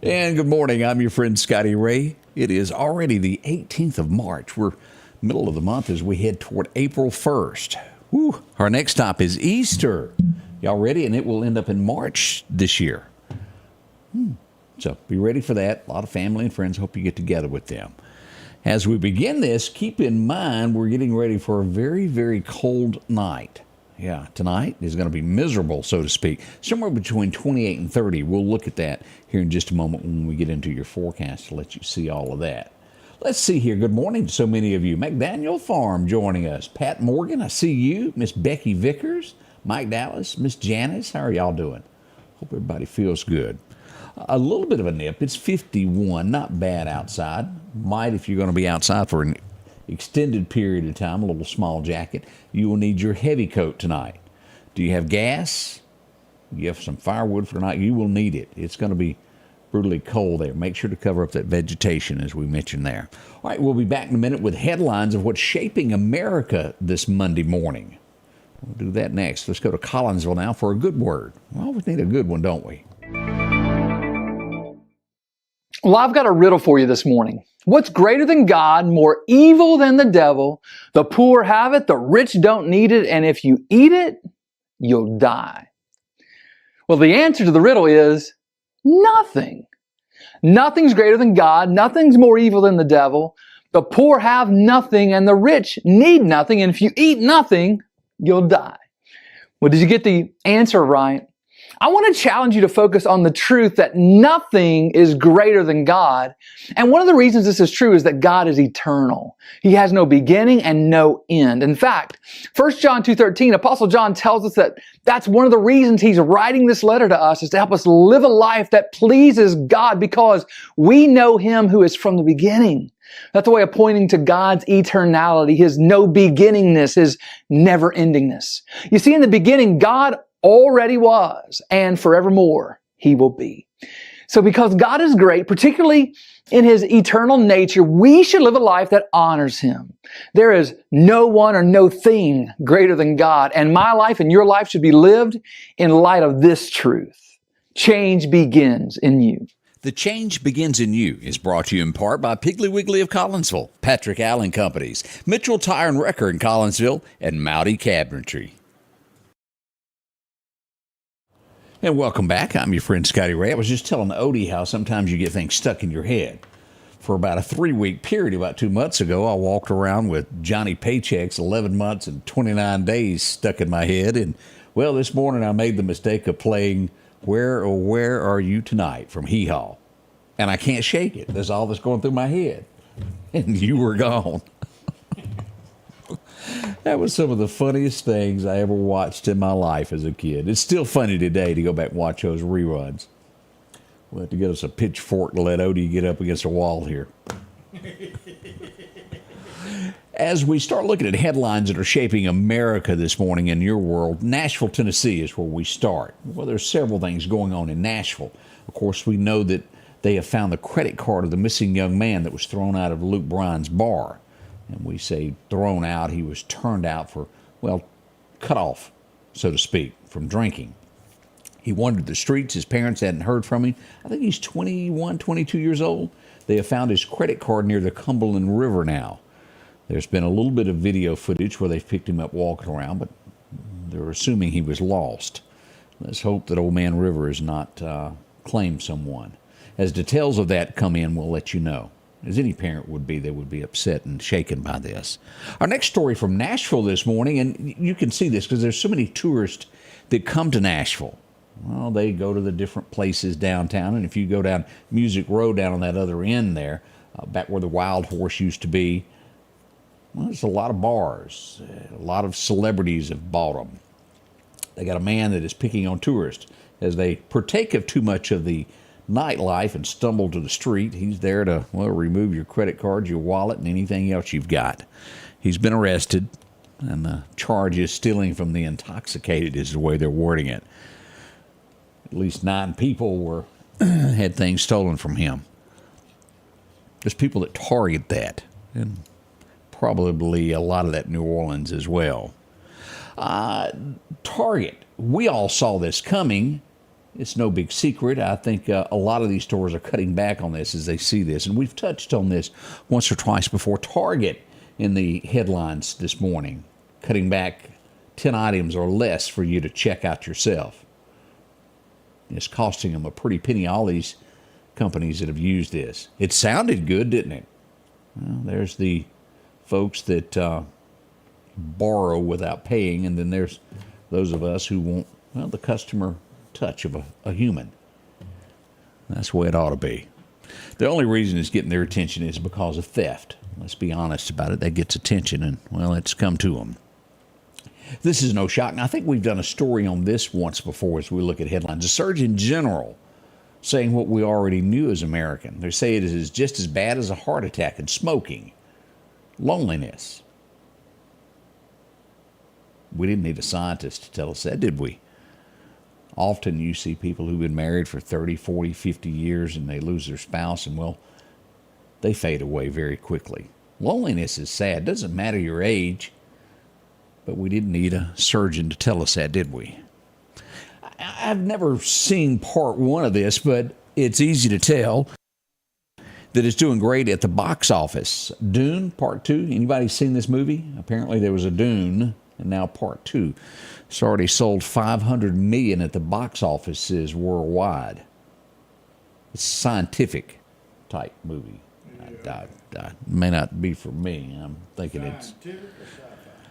And good morning. I'm your friend Scotty Ray. It is already the 18th of March. We're middle of the month as we head toward April 1st. Whew. Our next stop is Easter. Y'all ready? And it will end up in March this year. So be ready for that. A lot of family and friends. Hope you get together with them. As we begin this, keep in mind we're getting ready for a very, very cold night. Yeah, tonight is going to be miserable, so to speak. Somewhere between 28 and 30. We'll look at that here in just a moment when we get into your forecast to let you see all of that. Let's see here. Good morning to so many of you. McDaniel Farm joining us. Pat Morgan, I see you. Miss Becky Vickers, Mike Dallas, Miss Janice. How are y'all doing? Hope everybody feels good. A little bit of a nip. It's 51. Not bad outside. Might, if you're going to be outside for an extended period of time, a little small jacket, you will need your heavy coat tonight. Do you have gas? You have some firewood for tonight? You will need it. It's going to be brutally cold there. Make sure to cover up that vegetation as we mentioned there. All right, we'll be back in a minute with headlines of what's shaping America this Monday morning. We'll do that next. Let's go to Collinsville now for a good word. Well, we need a good one, don't we? Well, I've got a riddle for you this morning. What's greater than God, more evil than the devil? The poor have it, the rich don't need it, and if you eat it, you'll die. Well, the answer to the riddle is nothing. Nothing's greater than God. Nothing's more evil than the devil. The poor have nothing, and the rich need nothing, and if you eat nothing, you'll die. Well, did you get the answer right? I want to challenge you to focus on the truth that nothing is greater than God. And one of the reasons this is true is that God is eternal. He has no beginning and no end. In fact, 1 John 2:13, Apostle John tells us that that's one of the reasons he's writing this letter to us, is to help us live a life that pleases God because we know Him who is from the beginning. That's a way of pointing to God's eternality, His no beginningness, His never endingness. You see, in the beginning, God already was, and forevermore He will be. So because God is great, particularly in His eternal nature, we should live a life that honors Him. There is no one or no thing greater than God, and my life and your life should be lived in light of this truth. Change begins in you. The Change Begins in You is brought to you in part by Piggly Wiggly of Collinsville, Patrick Allen Companies, Mitchell Tire and Wrecker in Collinsville, and Mowdy Cabinetry. And welcome back. I'm your friend Scotty Ray. I was just telling Odie how sometimes you get things stuck in your head. For about a 3-week period, about 2 months ago, I walked around with Johnny Paycheck's 11 months and 29 days stuck in my head. And, well, this morning I made the mistake of playing Where Are You Tonight from Hee Haw. And I can't shake it. That's all that's going through my head. And you were gone. That was some of the funniest things I ever watched in my life as a kid. It's still funny today to go back and watch those reruns. We'll have to get us a pitchfork to let Odie get up against a wall here. As we start looking at headlines that are shaping America this morning in your world, Nashville, Tennessee is where we start. Well, there's several things going on in Nashville. Of course, we know that they have found the credit card of the missing young man that was thrown out of Luke Bryan's bar. And we say thrown out, he was turned out for, well, cut off, so to speak, from drinking. He wandered the streets. His parents hadn't heard from him. I think he's 21, 22 years old. They have found his credit card near the Cumberland River now. There's been a little bit of video footage where they've picked him up walking around, but they're assuming he was lost. Let's hope that Old Man River has not claimed someone. As details of that come in, we'll let you know. As any parent would be, they would be upset and shaken by this. Our next story from Nashville this morning, and you can see this because there's so many tourists that come to Nashville. Well, they go to the different places downtown, and if you go down Music Road down on that other end there, back where the Wild Horse used to be, well, there's a lot of bars. A lot of celebrities have bought them. They got a man that is picking on tourists as they partake of too much of the nightlife and stumble to the street. He's there to, well, remove your credit card, your wallet, and anything else you've got. He's been arrested, and the charge is stealing from the intoxicated is the way they're wording it. At least 9 people had things stolen from him. There's people that target that, and probably a lot of that in New Orleans as well. Target, we all saw this coming. It's no big secret. I think a lot of these stores are cutting back on this as they see this. And we've touched on this once or twice before. Target in the headlines this morning, cutting back 10 items or less for you to check out yourself. It's costing them a pretty penny, all these companies that have used this. It sounded good, didn't it? Well, there's the folks that borrow without paying, and then there's those of us who want, well, the customer touch of a human. That's the way it ought to be. The only reason it's getting their attention is because of theft. Let's be honest about it. That gets attention, and, well, it's come to them. This is no shock. And I think we've done a story on this once before as we look at headlines. The Surgeon General saying what we already knew as American. They say it is just as bad as a heart attack and smoking. Loneliness. We didn't need a scientist to tell us that, did we? Often you see people who've been married for 30, 40, 50 years and they lose their spouse and, well, they fade away very quickly. Loneliness is sad. Doesn't matter your age, but we didn't need a surgeon to tell us that, did we? I've never seen part one of this, but it's easy to tell that it's doing great at the box office. Dune, part 2. Anybody seen this movie? Apparently there was a Dune, and now part 2. It's already sold $500 million at the box offices worldwide. It's a scientific type movie. May not be for me. I'm thinking it's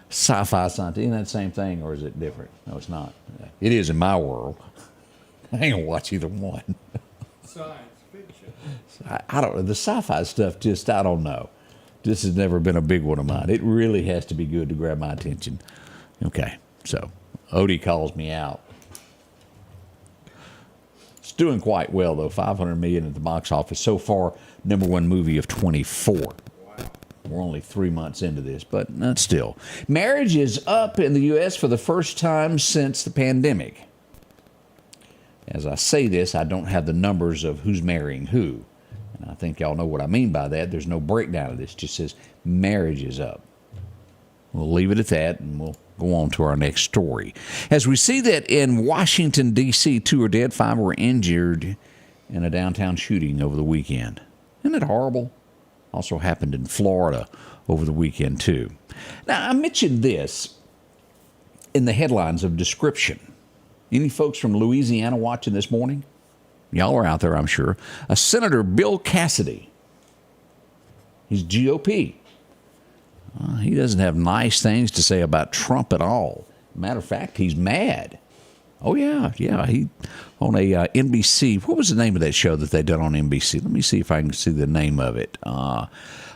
sci-fi, scientific. Isn't that the same thing, or is it different? No, it's not. It is in my world. I ain't gonna watch either one. Science fiction. I don't know. The sci-fi stuff, just, I don't know. This has never been a big one of mine. It really has to be good to grab my attention. Okay, so Odie calls me out. It's doing quite well, though. $500 million at the box office. So far, #1 movie of 24. Wow. We're only 3 months into this, but not still. Marriage is up in the U.S. for the first time since the pandemic. As I say this, I don't have the numbers of who's marrying who. And I think y'all know what I mean by that. There's no breakdown of this. It just says marriage is up. We'll leave it at that, and we'll go on to our next story. As we see that in Washington, D.C., 2 are dead, 5 were injured in a downtown shooting over the weekend. Isn't it horrible? Also happened in Florida over the weekend, too. Now, I mentioned this in the headlines of description. Any folks from Louisiana watching this morning? Y'all are out there, I'm sure. A Senator Bill Cassidy. He's GOP. He doesn't have nice things to say about Trump at all. Matter of fact, he's mad. Oh, yeah. He on a NBC. What was the name of that show that they done on NBC? Let me see if I can see the name of it.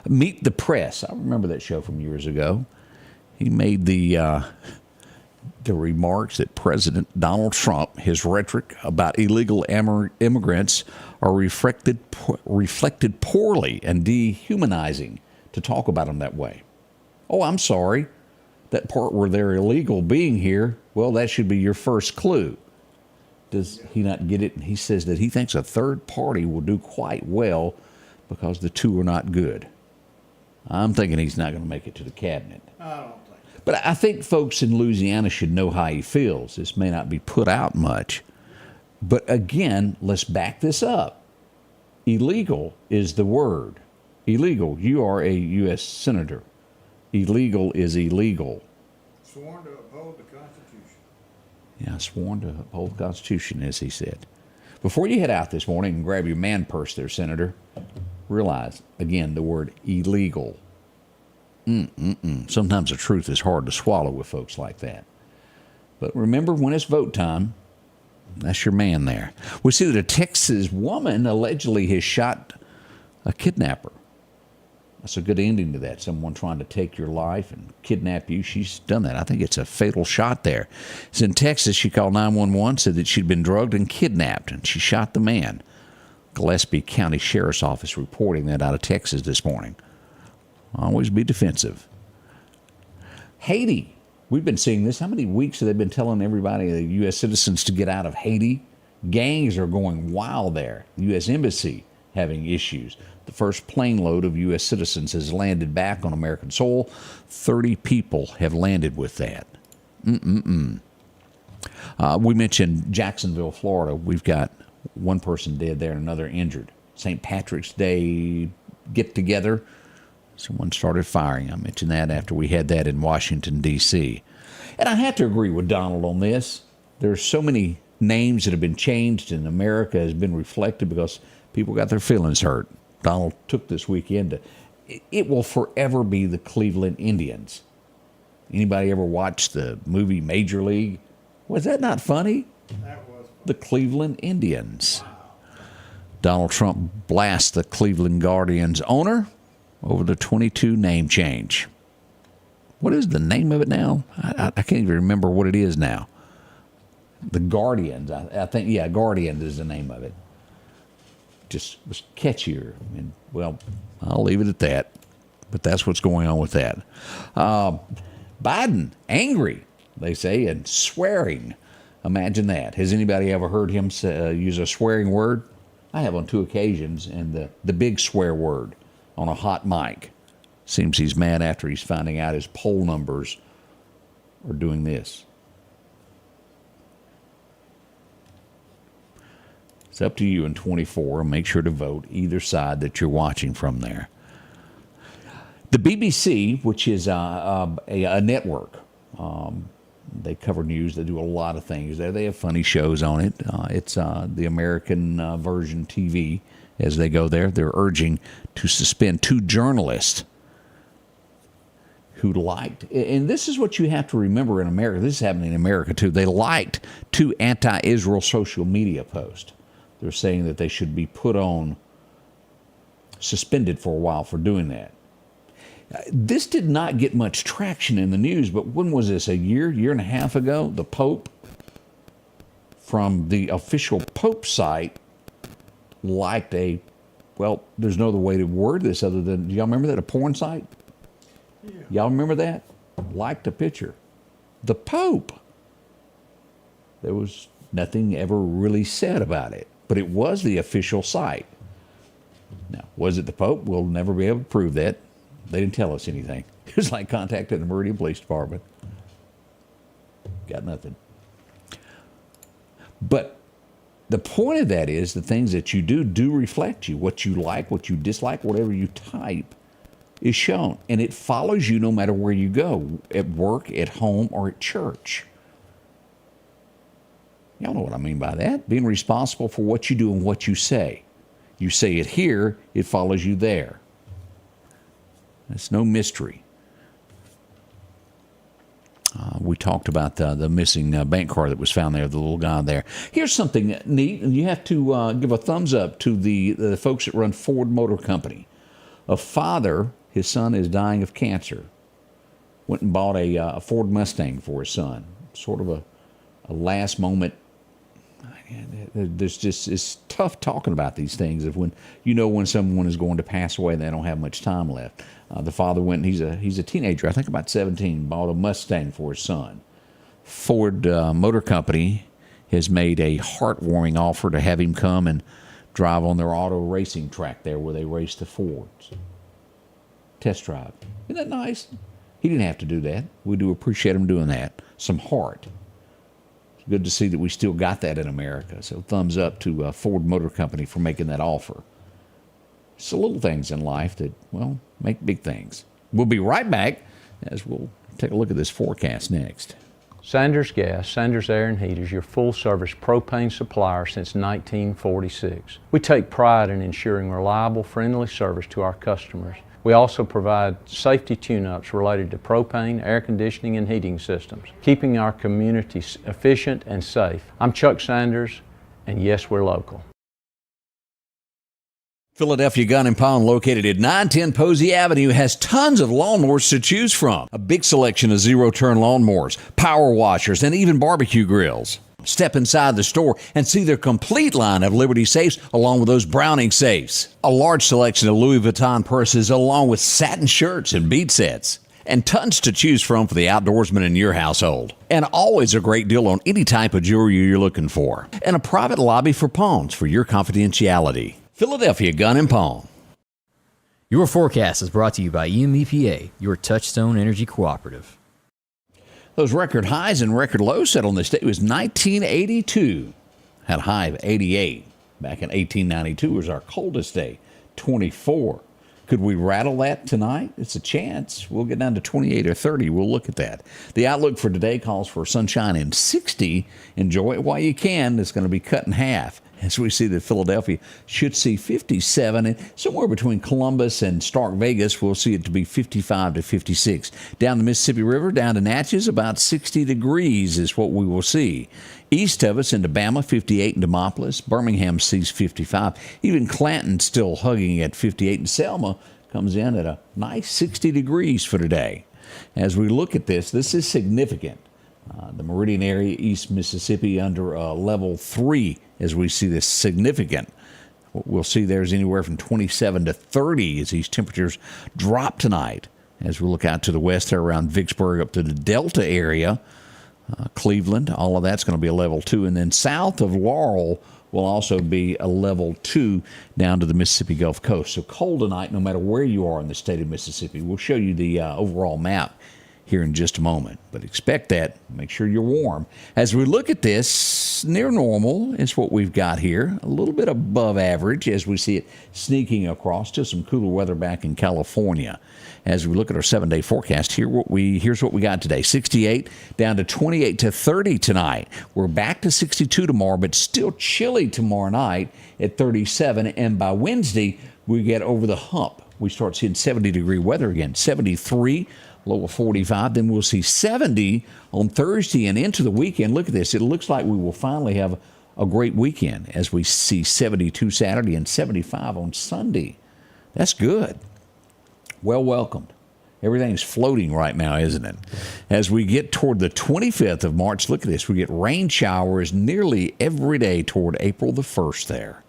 Meet the Press. I remember that show from years ago. He made the remarks that President Donald Trump, his rhetoric about illegal immigrants are reflected poorly and dehumanizing to talk about them that way. Oh, I'm sorry. That part where they're illegal being here, well, that should be your first clue. Does he not get it? He says that he thinks a third party will do quite well because the two are not good. I'm thinking he's not going to make it to the cabinet. I don't think. But I think folks in Louisiana should know how he feels. This may not be put out much. But again, let's back this up. Illegal is the word. Illegal. You are a U.S. senator. Illegal is illegal. Sworn to uphold the Constitution. Yeah, sworn to uphold the Constitution, as he said. Before you head out this morning and grab your man purse there, Senator, realize, again, the word illegal. Sometimes the truth is hard to swallow with folks like that. But remember, when it's vote time, that's your man there. We see that a Texas woman allegedly has shot a kidnapper. That's a good ending to that. Someone trying to take your life and kidnap you. She's done that. I think it's a fatal shot there. It's in Texas. She called 911, said that she'd been drugged and kidnapped, and she shot the man. Gillespie County Sheriff's Office reporting that out of Texas this morning. Always be defensive. Haiti. We've been seeing this. How many weeks have they been telling everybody, the U.S. citizens, to get out of Haiti? Gangs are going wild there. The U.S. Embassy having issues. The first plane load of U.S. citizens has landed back on American soil. 30 people have landed with that. We mentioned Jacksonville, Florida. We've got one person dead there and another injured. St. Patrick's Day get-together. Someone started firing. I mentioned that after we had that in Washington, D.C. And I have to agree with Donald on this. There's so many names that have been changed, and America has been reflected because people got their feelings hurt. Donald took this weekend to... It will forever be the Cleveland Indians. Anybody ever watched the movie Major League? Was that not funny? That was The Cleveland Indians. Donald Trump blasts the Cleveland Guardians owner over the 22 name change. What is the name of it now? I can't even remember what it is now. The Guardians. I think, yeah, Guardians is the name of it. Just was catchier. And, well, I'll leave it at that. But that's what's going on with that. Biden, angry, they say, and swearing. Imagine that. Has anybody ever heard him use a swearing word? I have on 2 occasions, and the big swear word on a hot mic. Seems he's mad after he's finding out his poll numbers are doing this. It's up to you in 24. Make sure to vote either side that you're watching from there. The BBC, which is a network, they cover news. They do a lot of things there. They have funny shows on it. It's the American version TV. As they go there, they're urging to suspend 2 journalists who liked, and this is what you have to remember in America. This is happening in America too. They liked 2 anti-Israel social media posts. They're saying that they should be put on, suspended for a while for doing that. This did not get much traction in the news, but when was this? A year and a half ago? The Pope, from the official Pope site, liked well, there's no other way to word this other than, do y'all remember that? A porn site? Yeah. Y'all remember that? Liked a picture. The Pope. There was nothing ever really said about it, but it was the official site. Now, was it the Pope? We'll never be able to prove that. They didn't tell us anything. It was like contacting the Meridian Police Department. Got nothing. But the point of that is the things that you do reflect you. What you like, what you dislike, whatever you type is shown. And it follows you no matter where you go, at work, at home, or at church. Y'all know what I mean by that. Being responsible for what you do and what you say. You say it here, it follows you there. It's no mystery. We talked about the missing bank card that was found there, the little guy there. Here's something neat, and you have to give a thumbs up to the folks that run Ford Motor Company. A father, his son is dying of cancer, went and bought a Ford Mustang for his son. Sort of a last moment. There's just, it's tough talking about these things when someone is going to pass away and they don't have much time left. The father went, he's a teenager, I think about 17, bought a Mustang for his son. Ford Motor Company has made a heartwarming offer to have him come and drive on their auto racing track there where they race the Fords. Test drive. Isn't that nice? He didn't have to do that. We do appreciate him doing that. Some heart. It's good to see that we still got that in America. So thumbs up to Ford Motor Company for making that offer. It's the little things in life that, well, make big things. We'll be right back as we'll take a look at this forecast next. Sanders Gas, Sanders Air and Heat is your full-service propane supplier since 1946. We take pride in ensuring reliable, friendly service to our customers. We also provide safety tune-ups related to propane, air conditioning, and heating systems, keeping our community efficient and safe. I'm Chuck Sanders, and yes, we're local. Philadelphia Gun & Pawn, located at 910 Posey Avenue, has tons of lawnmowers to choose from. A big selection of zero-turn lawnmowers, power washers, and even barbecue grills. Step inside the store and see their complete line of Liberty safes along with those Browning safes. A large selection of Louis Vuitton purses along with satin shirts and bead sets. And tons to choose from for the outdoorsman in your household. And always a great deal on any type of jewelry you're looking for. And a private lobby for pawns for your confidentiality. Philadelphia Gun & Pawn. Your forecast is brought to you by EMEPA, your Touchstone Energy Cooperative. Those record highs and record lows set on this day was 1982. Had a high of 88. Back in 1892 was our coldest day, 24. Could we rattle that tonight? It's a chance. We'll get down to 28 or 30. We'll look at that. The outlook for today calls for sunshine and 60. Enjoy it while you can. It's going to be cut in half. As we see that Philadelphia should see 57, and somewhere between Columbus and Stark Vegas, we'll see it to be 55 to 56. Down the Mississippi River, down to Natchez, about 60 degrees is what we will see. East of us into Bama, 58 in Demopolis. Birmingham sees 55. Even Clanton still hugging at 58. And Selma comes in at a nice 60 degrees for today. As we look at this is significant. The Meridian area, East Mississippi, under level 3, as we see this significant. What we'll see there is anywhere from 27 to 30 as these temperatures drop tonight. As we look out to the west there around Vicksburg up to the Delta area, Cleveland, all of that's going to be a level 2. And then south of Laurel will also be a level 2 down to the Mississippi Gulf Coast. So cold tonight no matter where you are in the state of Mississippi. We'll show you the overall map here in just a moment. But expect that. Make sure you're warm. As we look at this, near normal is what we've got here. A little bit above average as we see it sneaking across to some cooler weather back in California. As we look at our 7-day forecast, here's what we got today. 68 down to 28 to 30 tonight. We're back to 62 tomorrow, but still chilly tomorrow night at 37. And by Wednesday, we get over the hump. We start seeing 70-degree weather again. 73, low of 45. Then we'll see 70 on Thursday and into the weekend. Look at this. It looks like we will finally have a great weekend as we see 72 Saturday and 75 on Sunday. That's good. Well welcomed. Everything's floating right now, isn't it? As we get toward the 25th of March, look at this. We get rain showers nearly every day toward April the 1st there.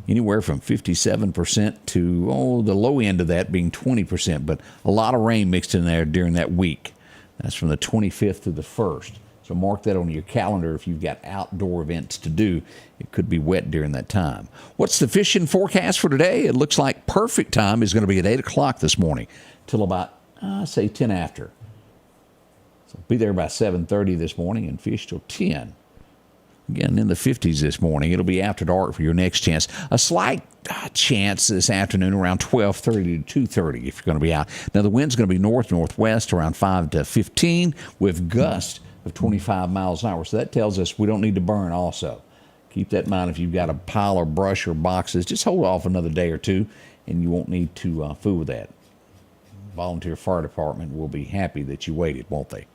Anywhere from 57% to, the low end of that being 20%, but a lot of rain mixed in there during that week. That's from the 25th to the 1st. So mark that on your calendar if you've got outdoor events to do. It could be wet during that time. What's the fishing forecast for today? It looks like perfect time is going to be at 8 o'clock this morning till about, say, 10 after. So be there by 7:30 this morning and fish till 10. Again, in the 50s this morning. It'll be after dark for your next chance. A slight chance this afternoon around 12:30 to 2:30 if you're going to be out. Now, the wind's going to be north-northwest around 5 to 15 with gusts of 25 miles an hour. So that tells us we don't need to burn also. Keep that in mind if you've got a pile of brush or boxes. Just hold off another day or two, and you won't need to fool with that. Volunteer fire department will be happy that you waited, won't they?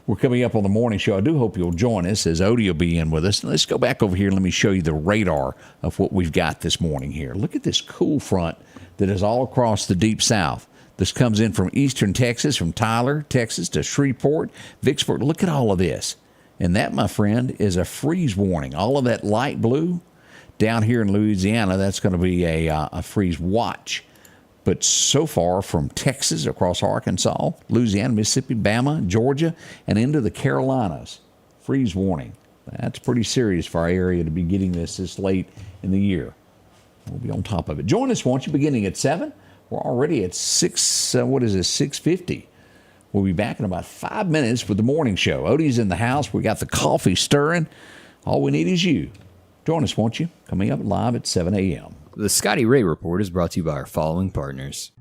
We're coming up on the morning show. I do hope you'll join us as Odie will be in with us. Let's go back over here and let me show you the radar of what we've got this morning here. Look at this cool front that is all across the deep south. This comes in from eastern Texas, from Tyler, Texas to Shreveport, Vicksburg. Look at all of this. And that, my friend, is a freeze warning. All of that light blue down here in Louisiana, that's going to be a freeze watch. But so far from Texas across Arkansas, Louisiana, Mississippi, Bama, Georgia, and into the Carolinas, freeze warning. That's pretty serious for our area to be getting this late in the year. We'll be on top of it. Join us, won't you, beginning at 7. We're already at 6:50. We'll be back in about 5 minutes with the morning show. Odie's in the house. We got the coffee stirring. All we need is you. Join us, won't you? Coming up live at 7 a.m. The Scotty Ray Report is brought to you by our following partners.